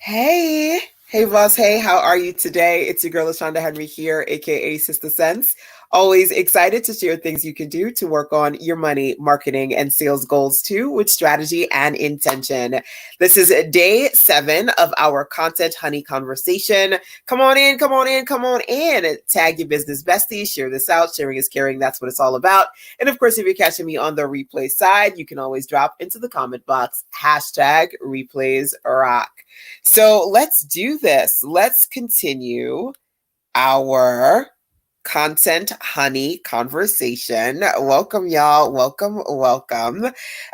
Hey, hey, boss. Hey, how are you today? It's your girl, LaShonda Henry here, aka Sister Sense. Always excited to share things you can do to work on your money, marketing, and sales goals too, with strategy and intention. This is day 7 of our Content Honey conversation. Come on in, come on in, come on in. Tag your business besties, share this out. Sharing is caring. That's what it's all about. And of course, if you're catching me on the replay side, you can always drop into the comment box hashtag replays rock. So let's do this. Let's continue our content honey conversation. Welcome, y'all. Welcome, welcome.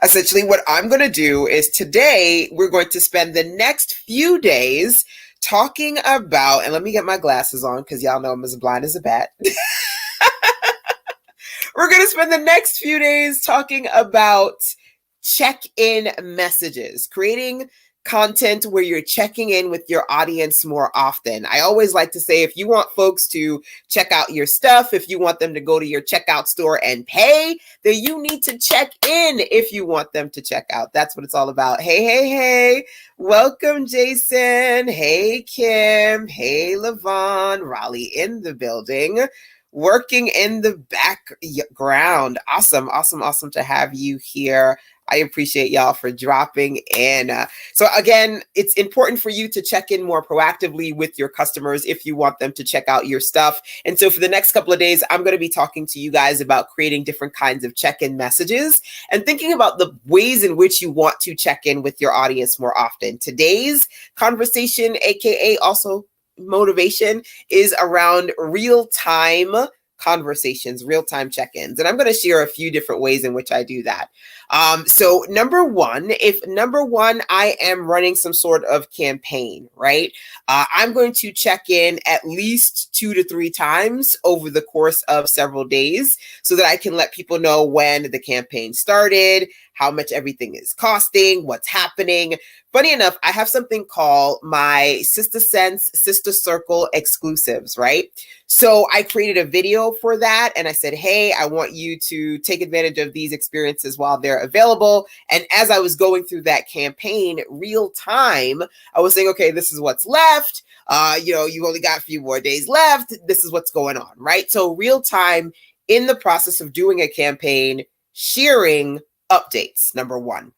Essentially, what I'm going to do is today we're going to spend the next few days talking about, and let me get my glasses on because y'all know I'm as blind as a bat. We're going to spend the next few days talking about check-in messages, creating content where you're checking in with your audience more often. I always like to say, if you want folks to check out your stuff, if you want them to go to your checkout store and pay, then you need to check in if you want them to check out. That's what it's all about. Hey, hey, hey. Welcome, Jason. Hey, Kim. Hey, Levon. Raleigh in the building. Working in the background. Awesome, awesome, awesome to have you here. I appreciate y'all for dropping in. So again, it's important for you to check in more proactively with your customers if you want them to check out your stuff. And so for the next couple of days, I'm going to be talking to you guys about creating different kinds of check-in messages and thinking about the ways in which you want to check in with your audience more often. Today's conversation, aka also motivation, is around real-time conversations, real-time check-ins. And I'm going to share a few different ways in which I do that. So number one, I am running some sort of campaign, right? I'm going to check in at least 2 to 3 times over the course of several days so that I can let people know when the campaign started, how much everything is costing, what's happening. Funny enough, I have something called my Sister Sense, Sister Circle exclusives, right? So I created a video for that and I said, hey, I want you to take advantage of these experiences while they're available. And as I was going through that campaign real time, I was saying, okay, this is what's left. You've only got a few more days left. This is what's going on, right? So real time in the process of doing a campaign, sharing updates, number one.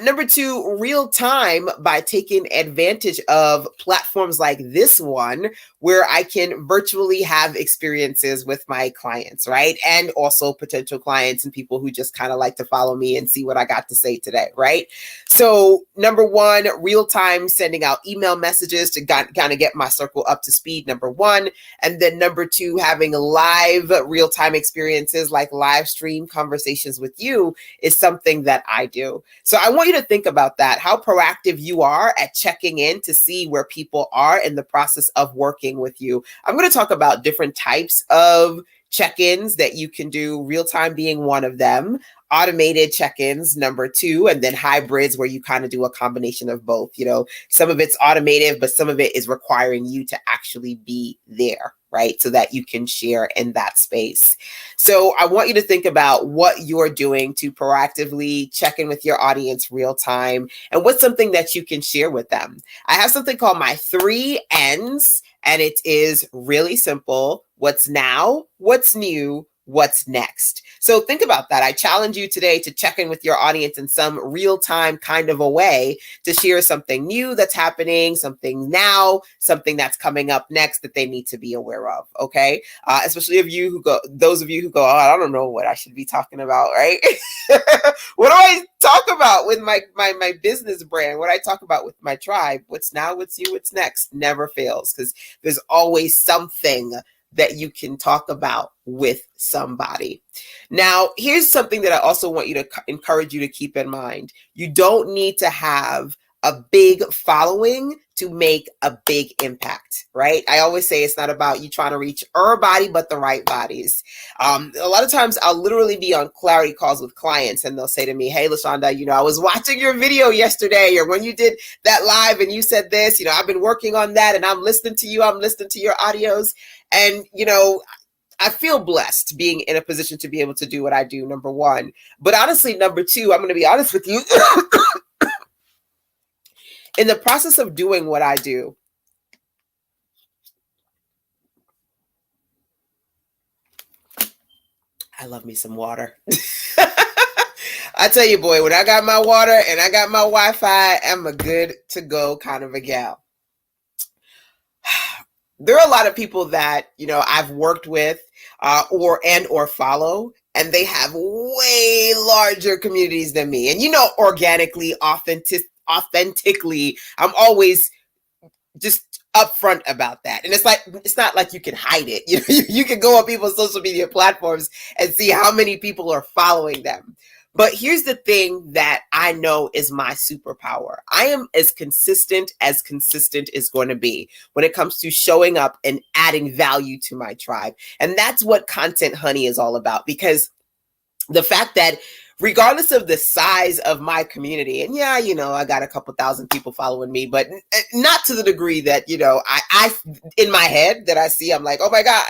Number two, real time by taking advantage of platforms like this one, where I can virtually have experiences with my clients, right? And also potential clients and people who just kind of like to follow me and see what I got to say today, right? So number one, real time sending out email messages to kind of get my circle up to speed, number one. And then number two, having live real time experiences like live stream conversations with you is something that I do. So I want you to think about that, how proactive you are at checking in to see where people are in the process of working with you. I'm going to talk about different types of check-ins that you can do, real time being one of them, automated check-ins, number two, and then hybrids where you kind of do a combination of both. Some of it's automated, but some of it is requiring you to actually be there, right? So that you can share in that space. So I want you to think about what you're doing to proactively check in with your audience real time and what's something that you can share with them. I have something called my 3 N's, and it is really simple. What's now, what's new, what's next? So think about that. I challenge you today to check in with your audience in some real-time kind of a way to share something new that's happening, something now, something that's coming up next that they need to be aware of, okay? Especially those of you who go, oh, I don't know what I should be talking about, right? What do I talk about with my business brand? What do I talk about with my tribe? What's now, what's new, what's next? Never fails, because there's always something that you can talk about with somebody. Now, here's something that I also want you to encourage you to keep in mind. You don't need to have a big following to make a big impact, right? I always say it's not about you trying to reach everybody, but the right bodies. A lot of times I'll literally be on clarity calls with clients and they'll say to me, hey, LaShonda, I was watching your video yesterday, or when you did that live and you said this, I've been working on that and I'm listening to you, I'm listening to your audios. And, I feel blessed being in a position to be able to do what I do, number one. But honestly, number two, I'm going to be honest with you. in the process of doing what I do, I love me some water. I tell you, boy, when I got my water and I got my Wi-Fi, I'm a good to go kind of a gal. There are a lot of people that, I've worked with or follow, and they have way larger communities than me. And, organically, authentically, I'm always just upfront about that. And it's not like you can hide it. You can go on people's social media platforms and see how many people are following them. But here's the thing that I know is my superpower. I am as consistent is going to be when it comes to showing up and adding value to my tribe. And that's what Content Honey is all about, because the fact that regardless of the size of my community, and yeah, I got a couple thousand people following me, but not to the degree that, I in my head that I see, I'm like, oh my God,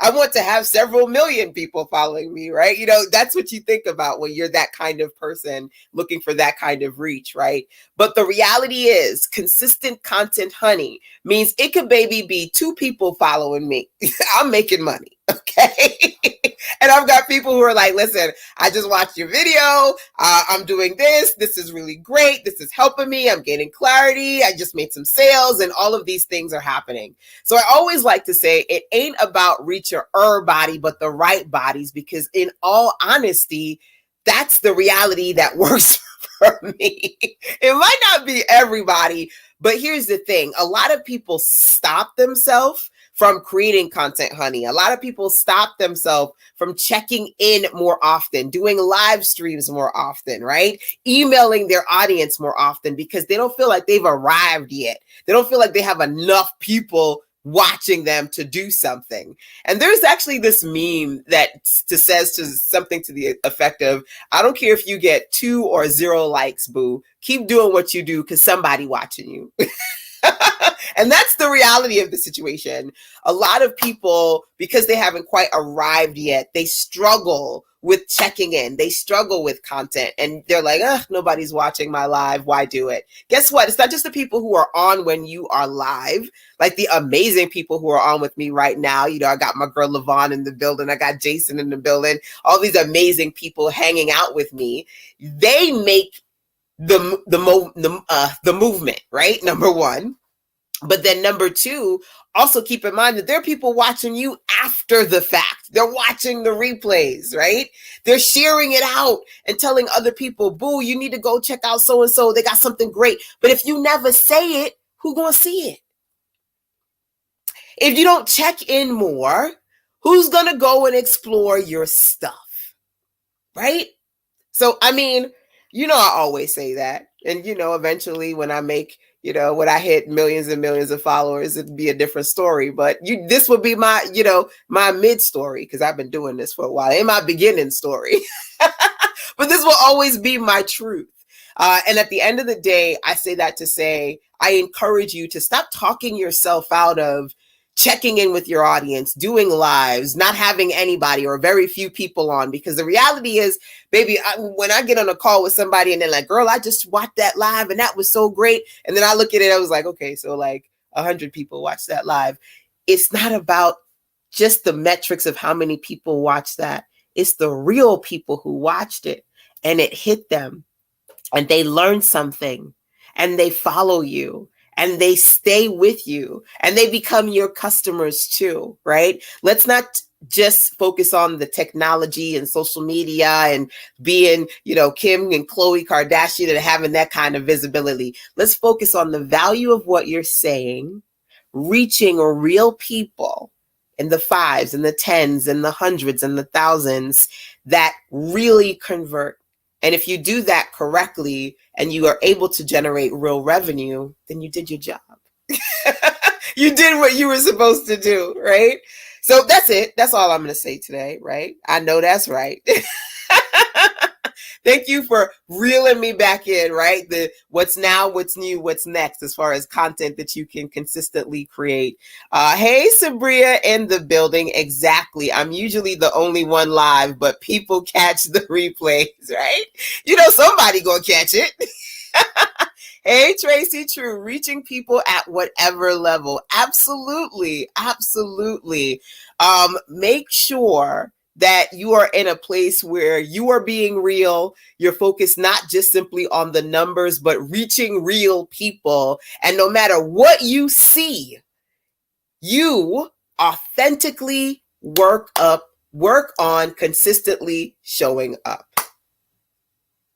I want to have several million people following me, right? That's what you think about when you're that kind of person looking for that kind of reach, right? But the reality is consistent Content Honey means it could maybe be 2 people following me. I'm making money. Okay. And I've got people who are like, listen, I just watched your video. I'm doing this. This is really great. This is helping me. I'm gaining clarity. I just made some sales, and all of these things are happening. So I always like to say it ain't about reach your body, but the right bodies, because in all honesty, that's the reality that works for me. It might not be everybody, but here's the thing. A lot of people stop themselves from creating Content Honey. A lot of people stop themselves from checking in more often, doing live streams more often, right? Emailing their audience more often, because they don't feel like they've arrived yet. They don't feel like they have enough people watching them to do something. And there's actually this meme that says something to the effect of, I don't care if you get 2 or 0 likes, boo. Keep doing what you do because somebody watching you. And that's the reality of the situation. A lot of people, because they haven't quite arrived yet, they struggle with checking in. They struggle with content, and they're like, nobody's watching my live. Why do it? Guess what? It's not just the people who are on when you are live, like the amazing people who are on with me right now. I got my girl Lavon in the building. I got Jason in the building. All these amazing people hanging out with me. They make the movement, right? Number one. But then number 2, also keep in mind that there are people watching you after the fact. They're watching the replays, right? They're sharing it out and telling other people, boo, you need to go check out so-and-so. They got something great. But if you never say it, who gonna see it? If you don't check in more, who's gonna go and explore your stuff, right? So, I always say that. And, eventually when I make, when I hit millions and millions of followers, it'd be a different story. But this would be my, my mid story, because I've been doing this for a while, in my beginning story. But this will always be my truth. And at the end of the day, I say that to say, I encourage you to stop talking yourself out of checking in with your audience, doing lives, not having anybody or very few people on, because the reality is, baby, when I get on a call with somebody and they're like, girl, I just watched that live and that was so great. And then I look at it, I was like, okay, so like 100 people watched that live. It's not about just the metrics of how many people watched that. It's the real people who watched it and it hit them and they learned something and they follow you. And they stay with you and they become your customers too, right? Let's not just focus on the technology and social media and being, Kim and Khloe Kardashian and having that kind of visibility. Let's focus on the value of what you're saying, reaching real people in the 5s and the 10s and the 100s and the 1000s that really convert. And if you do that correctly and you are able to generate real revenue, then you did your job. You did what you were supposed to do, right? So that's it. That's all I'm going to say today, right? I know that's right. Thank you for reeling me back in, right? The what's now, what's new, what's next as far as content that you can consistently create. Hey, Sabria in the building. Exactly. I'm usually the only one live, but people catch the replays, right? Somebody gonna catch it. Hey, Tracy True, reaching people at whatever level. Absolutely. Absolutely. Make sure that you are in a place where you are being real. You're focused not just simply on the numbers, but reaching real people. And no matter what you see, you authentically work on consistently showing up.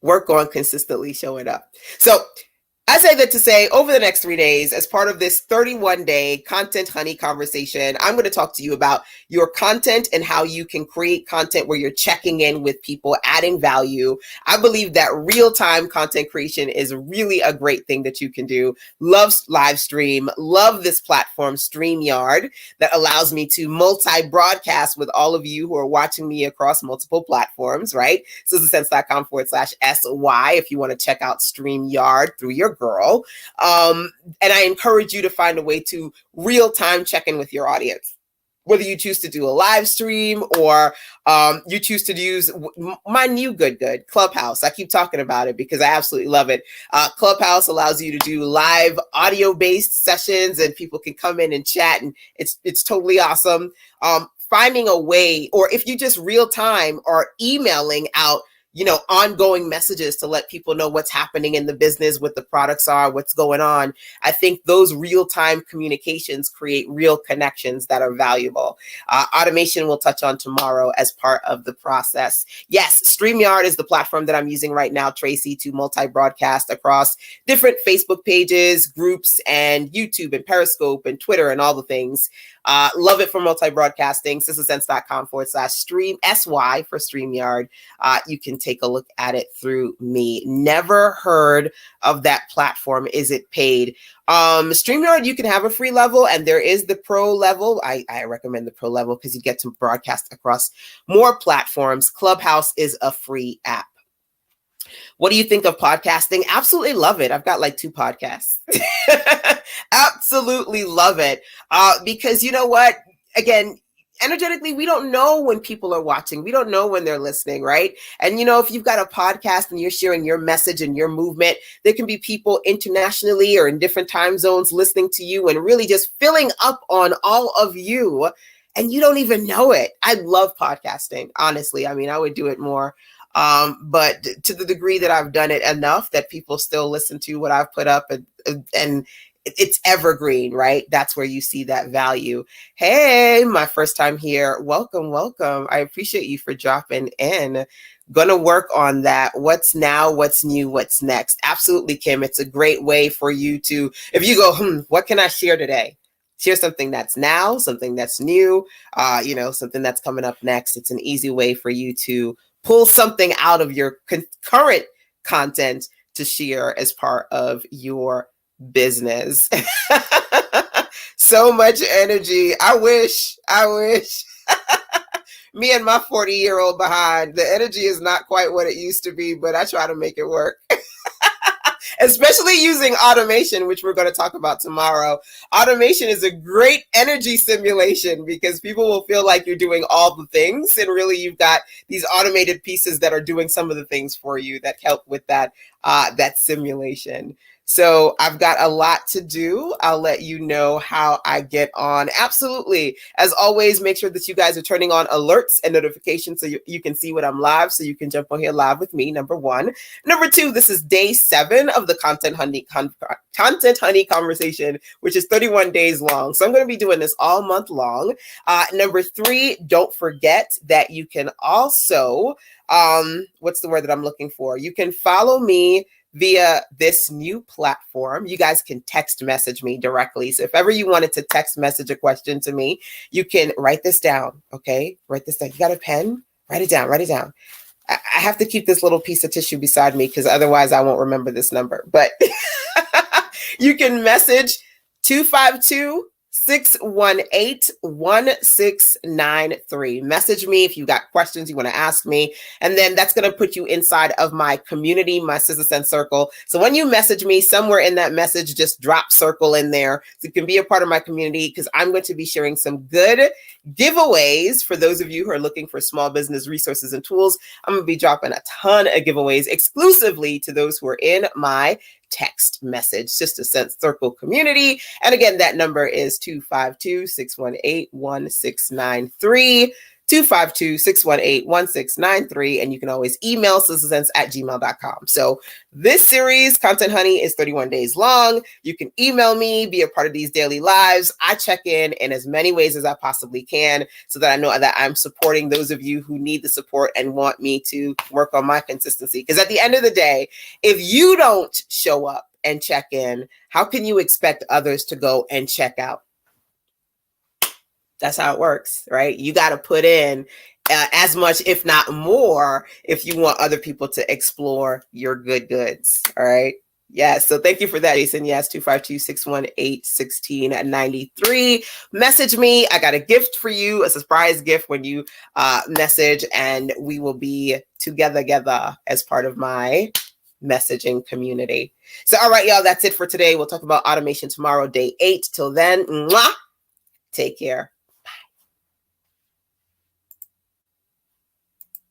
Work on consistently showing up. So I say that to say over the next 3 days, as part of this 31-day Content Honey conversation, I'm going to talk to you about your content and how you can create content where you're checking in with people, adding value. I believe that real-time content creation is really a great thing that you can do. Love live stream, love this platform, StreamYard, that allows me to multi-broadcast with all of you who are watching me across multiple platforms, right? SizzleSense.com/SY if you want to check out StreamYard through your girl. And I encourage you to find a way to real-time check in with your audience. Whether you choose to do a live stream or you choose to use my new good, Clubhouse. I keep talking about it because I absolutely love it. Clubhouse allows you to do live audio-based sessions and people can come in and chat, and it's totally awesome. Finding a way, or if you just real-time are emailing out ongoing messages to let people know what's happening in the business, what the products are, what's going on. I think those real-time communications create real connections that are valuable. Automation we'll touch on tomorrow as part of the process. Yes, StreamYard is the platform that I'm using right now, Tracy, to multi-broadcast across different Facebook pages, groups, and YouTube and Periscope and Twitter and all the things. Love it for multi-broadcasting. SizzleSense.com/stream SY for StreamYard. You can take a look at it through me. Never heard of that platform. Is it paid? StreamYard, you can have a free level, and there is the pro level. I recommend the pro level because you get to broadcast across more platforms. Clubhouse is a free app. What do you think of podcasting? Absolutely love it. I've got like 2 podcasts. Absolutely love it. Because you know what? Again, energetically, we don't know when people are watching. We don't know when they're listening, right? And if you've got a podcast and you're sharing your message and your movement, there can be people internationally or in different time zones listening to you and really just filling up on all of you. And you don't even know it. I love podcasting, honestly. I mean, I would do it more. But to the degree that I've done it enough that people still listen to what I've put up, and it's evergreen, right? That's where you see that value. Hey, my first time here. Welcome, welcome. I appreciate you for dropping in. Gonna work on that. What's now, what's new, what's next? Absolutely, Kim. It's a great way for you to, if you go, what can I share today? Share something that's now, something that's new, something that's coming up next. It's an easy way for you to pull something out of your current content to share as part of your business. So much energy. I wish. Me and my 40-year-old behind, the energy is not quite what it used to be, but I try to make it work. Especially using automation, which we're going to talk about tomorrow. Automation is a great energy simulation because people will feel like you're doing all the things, and really you've got these automated pieces that are doing some of the things for you that help with that simulation. So I've got a lot to do. I'll let you know how I get on. Absolutely. As always, make sure that you guys are turning on alerts and notifications so you can see when I'm live, so you can jump on here live with me, number 1. Number 2, this is day 7 of the Content Honey conversation, which is 31 days long. So I'm going to be doing this all month long. Number 3, don't forget that you can also, what's the word that I'm looking for? You can follow me via this new platform. You guys can text message me directly. So if ever you wanted to text message a question to me, you can write this down. Okay. Write this down. You got a pen? Write it down. I have to keep this little piece of tissue beside me because otherwise I won't remember this number, but you can message 252-618-1693. Message me if you got questions you want to ask me. And then that's going to put you inside of my community, my SizzleSense circle. So when you message me, somewhere in that message, just drop circle in there. So you can be a part of my community because I'm going to be sharing some good giveaways for those of you who are looking for small business resources and tools. I'm going to be dropping a ton of giveaways exclusively to those who are in my text message Sister Sense Circle community. And again, that number is 252-618-1693. 252-618-1693. And you can always email sistersense@gmail.com. So this series, Content Honey, is 31 days long. You can email me, be a part of these daily lives. I check in as many ways as I possibly can so that I know that I'm supporting those of you who need the support and want me to work on my consistency. Because at the end of the day, if you don't show up and check in, how can you expect others to go and check out? That's how it works, right? You got to put in as much, if not more, if you want other people to explore your good goods. All right. Yes. So thank you for that, Jason. Yes. 252-618-1693. Message me. I got a gift for you, a surprise gift when you message, and we will be together as part of my messaging community. So, all right, y'all, that's it for today. We'll talk about automation tomorrow, day 8. Till then, mwah, take care.